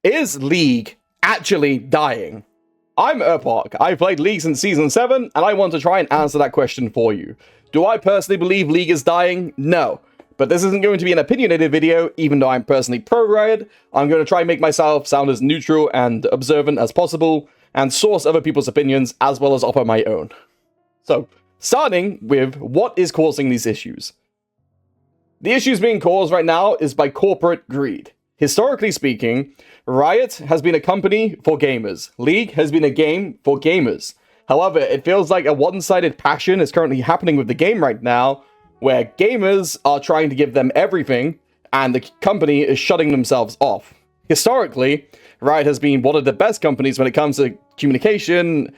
Is League actually dying? I'm Erpark. I played League since Season 7, and I want to try and answer that question for you. Do I personally believe League is dying? No. But this isn't going to be an opinionated video, even though I'm personally pro-Riot. I'm going to try and make myself sound as neutral and observant as possible, and source other people's opinions, as well as offer my own. So, starting with what is causing these issues. The issues being caused right now is by corporate greed. Historically speaking, Riot has been a company for gamers. League has been a game for gamers. However, it feels like a one-sided passion is currently happening with the game right now, where gamers are trying to give them everything, and the company is shutting themselves off. Historically, Riot has been one of the best companies when it comes to communication.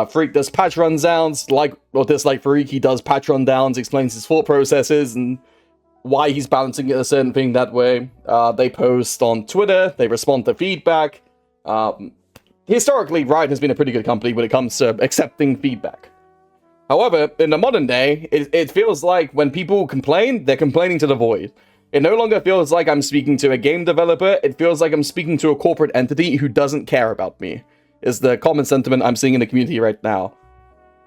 Freak does patch rundowns, like Freak, he does patch rundowns, explains his thought processes, and why he's balancing a certain thing that way. They post on Twitter, they respond to feedback. Historically, Riot has been a pretty good company when it comes to accepting feedback. However, in the modern day, it feels like when people complain, they're complaining to the void. It no longer feels like I'm speaking to a game developer, it feels like I'm speaking to a corporate entity who doesn't care about me, is the common sentiment I'm seeing in the community right now.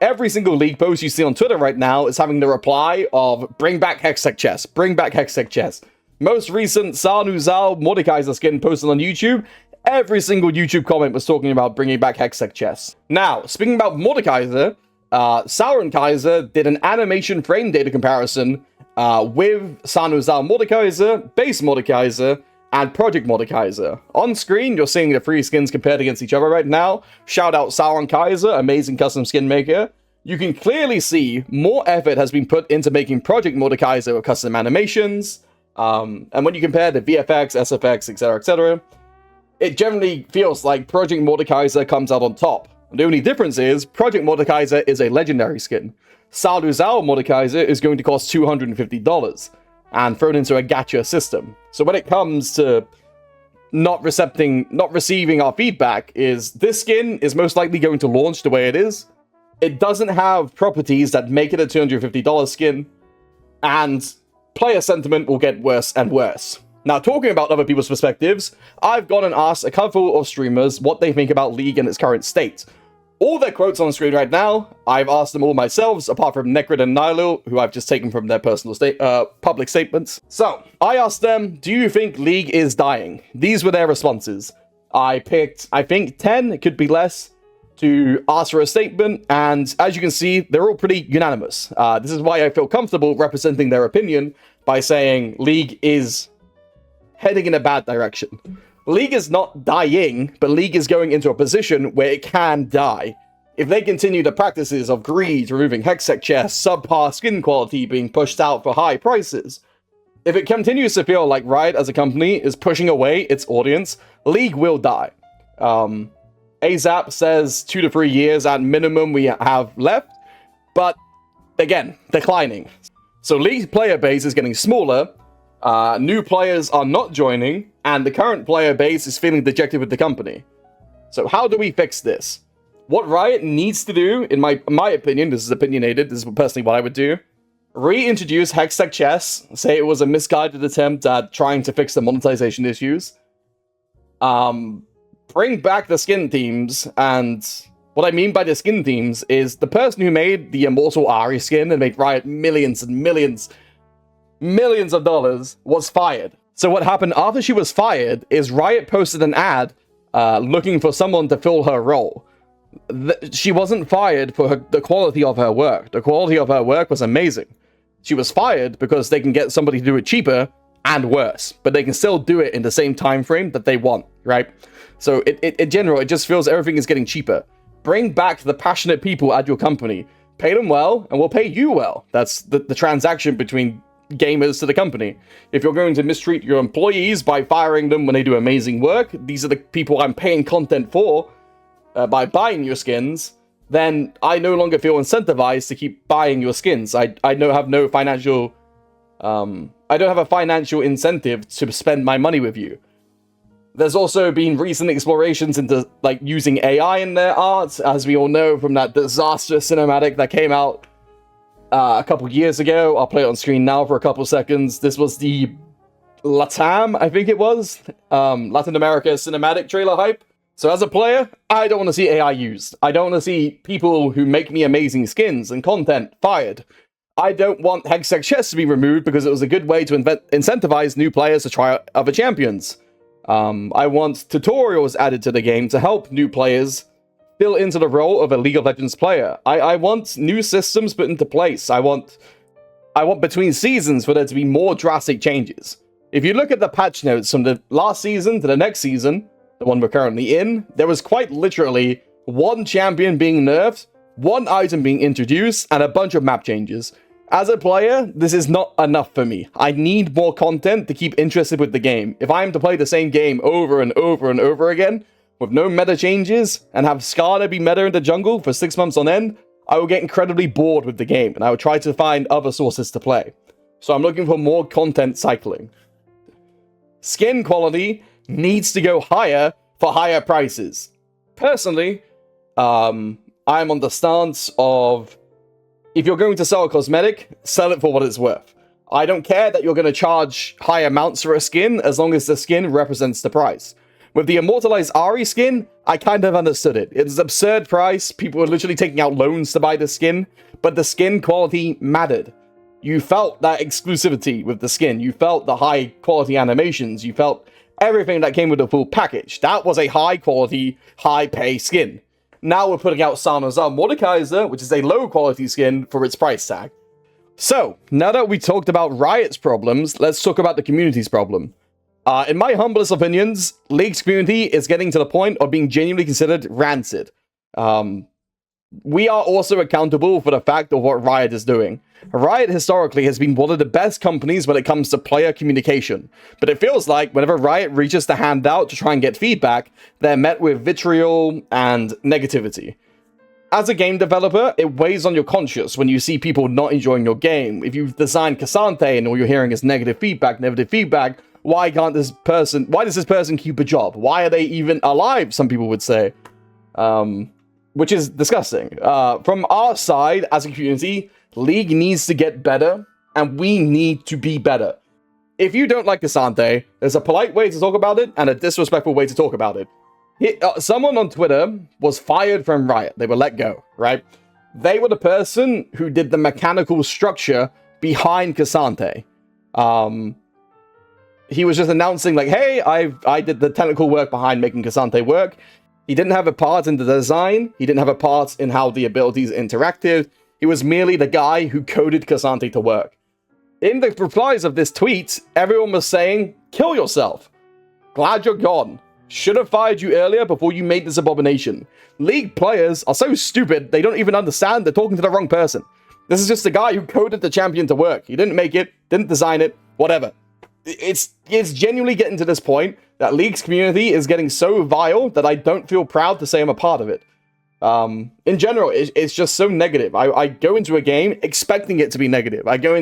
Every single League post you see on Twitter right now is having the reply of, bring back hextech chess, bring back hextech chess. Most recent Sanu Zhao Mordekaiser skin posted on YouTube, every single YouTube comment was talking about bringing back hextech chess. Now, speaking about Mordekaiser, Sauron Kaiser did an animation frame data comparison with Sanu Zhao Mordekaiser, Base Mordekaiser, and Project Mordekaiser. On screen, you're seeing the three skins compared against each other right now. Shout out Sauron Kaiser, amazing custom skin maker. You can clearly see more effort has been put into making Project Mordekaiser with custom animations. And when you compare the VFX, SFX, etc., it generally feels like Project Mordekaiser comes out on top. The only difference is, Project Mordekaiser is a legendary skin. Sanu Zhao Mordekaiser is going to cost $250. And thrown into a gacha system. So when it comes to not receiving our feedback, is this skin is most likely going to launch the way it is. It doesn't have properties that make it a $250 skin, and player sentiment will get worse and worse. Now, talking about other people's perspectives, I've gone and asked a couple of streamers what they think about League in its current state. All their quotes on screen right now, I've asked them all myself, apart from Necrid and Nilo, who I've just taken from their personal public statements. So, I asked them, do you think League is dying? These were their responses. I picked, I think 10, it could be less, to ask for a statement, and as you can see, they're all pretty unanimous. This is why I feel comfortable representing their opinion by saying League is heading in a bad direction. League is not dying, but League is going into a position where it can die. If they continue the practices of greed, removing hextech chests, subpar skin quality being pushed out for high prices, if it continues to feel like Riot as a company is pushing away its audience, League will die. AZAP says 2 to 3 years at minimum we have left, but again, declining. So League's player base is getting smaller, new players are not joining, and the current player base is feeling dejected with the company. So how do we fix this? What Riot needs to do, in my opinion, this is opinionated, this is personally what I would do, reintroduce hextech chess, say it was a misguided attempt at trying to fix the monetization issues, bring back the skin themes, and what I mean by the skin themes is the person who made the Immortal Ahri skin and made Riot millions and millions of dollars was fired. So what happened after she was fired is Riot posted an ad looking for someone to fill her role. She wasn't fired for the quality of her work. The quality of her work was amazing. She was fired because they can get somebody to do it cheaper and worse, but they can still do it in the same time frame that they want, right? So in general, it just feels everything is getting cheaper. Bring back the passionate people at your company. Pay them well, and we'll pay you well. That's the transaction between gamers to the company. If you're going to mistreat your employees by firing them when they do amazing work, these are the people I'm paying content for by buying your skins, then I no longer feel incentivized to keep buying your skins. I don't have no financial I don't have a financial incentive to spend my money with you. There's also been recent explorations into like using AI in their art, as we all know from that disastrous cinematic that came out a couple years ago. I'll play it on screen now for a couple seconds. This was the LATAM, I think it was, Latin America cinematic trailer hype. So as a player, I don't want to see AI used. I don't want to see people who make me amazing skins and content fired. I don't want hextech chests to be removed because it was a good way to incentivize new players to try out other champions. I want tutorials added to the game to help new players fill into the role of a League of Legends player. I want new systems put into place. I want between seasons for there to be more drastic changes. If you look at the patch notes from the last season to the next season, the one we're currently in, there was quite literally one champion being nerfed, one item being introduced, and a bunch of map changes. As a player, this is not enough for me. I need more content to keep interested with the game. If I am to play the same game over and over and over again, with no meta changes, and have Skarner be meta in the jungle for 6 months on end, I will get incredibly bored with the game, and I will try to find other sources to play. So I'm looking for more content cycling. Skin quality needs to go higher for higher prices. Personally, I'm on the stance of, if you're going to sell a cosmetic, sell it for what it's worth. I don't care that you're going to charge high amounts for a skin, as long as the skin represents the price. With the Immortalized Ahri skin, I kind of understood it. It's an absurd price, people were literally taking out loans to buy the skin, but the skin quality mattered. You felt that exclusivity with the skin, you felt the high quality animations, you felt everything that came with the full package. That was a high quality, high pay skin. Now we're putting out Salazar Mordekaiser, which is a low quality skin for its price tag. So, now that we talked about Riot's problems, let's talk about the community's problem. In my humblest opinions, League's community is getting to the point of being genuinely considered rancid. We are also accountable for the fact of what Riot is doing. Riot historically has been one of the best companies when it comes to player communication, but it feels like whenever Riot reaches the hand out to try and get feedback, they're met with vitriol and negativity. As a game developer, it weighs on your conscience when you see people not enjoying your game. If you've designed Cassante and all you're hearing is negative feedback, why does this person keep a job? Why are they even alive, some people would say. Which is disgusting. From our side, as a community, League needs to get better, and we need to be better. If you don't like Cassante, there's a polite way to talk about it, and a disrespectful way to talk about it. Someone on Twitter was fired from Riot. They were let go, right? They were the person who did the mechanical structure behind Cassante. He was just announcing, like, hey, I did the technical work behind making Cassante work. He didn't have a part in the design. He didn't have a part in how the abilities interacted. He was merely the guy who coded Cassante to work. In the replies of this tweet, everyone was saying, kill yourself. Glad you're gone. Should have fired you earlier before you made this abomination. League players are so stupid, they don't even understand they're talking to the wrong person. This is just a guy who coded the champion to work. He didn't make it, didn't design it, whatever. It's genuinely getting to this point that League's community is getting so vile that I don't feel proud to say I'm a part of it. In general, it's just so negative. I go into a game expecting it to be negative. I go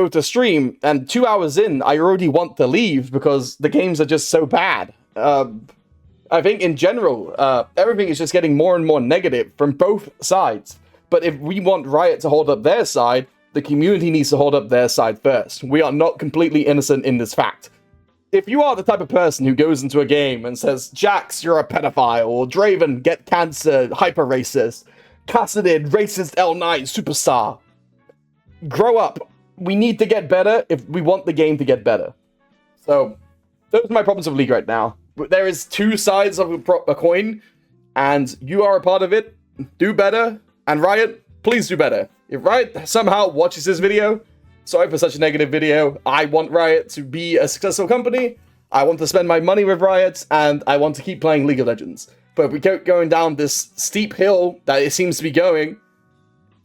to stream, and 2 hours in, I already want to leave because the games are just so bad. I think in general, everything is just getting more and more negative from both sides. But if we want Riot to hold up their side, the community needs to hold up their side first. We are not completely innocent in this fact. If you are the type of person who goes into a game and says, Jax, you're a pedophile, or Draven, get cancer, hyper-racist, Cassadin, racist L9, superstar, grow up. We need to get better if we want the game to get better. So, those are my problems with League right now. There is two sides of a coin, and you are a part of it. Do better, and Riot, please do better. If Riot somehow watches this video, sorry for such a negative video. I want Riot to be a successful company. I want to spend my money with Riot, and I want to keep playing League of Legends. But if we keep going down this steep hill that it seems to be going,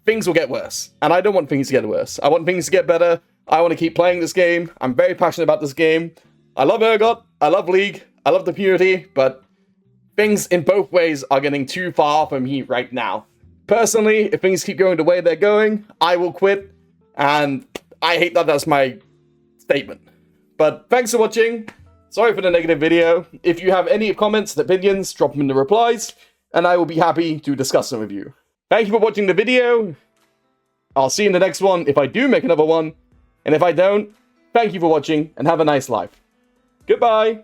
things will get worse. And I don't want things to get worse. I want things to get better. I want to keep playing this game. I'm very passionate about this game. I love Urgot. I love League. I love the community. But things in both ways are getting too far from me right now. Personally, if things keep going the way they're going, I will quit. And I hate that that's my statement. But thanks for watching. Sorry for the negative video. If you have any comments and opinions, drop them in the replies, and I will be happy to discuss them with you. Thank you for watching the video. I'll see you in the next one if I do make another one. And if I don't, Thank you for watching, and have a nice life. Goodbye!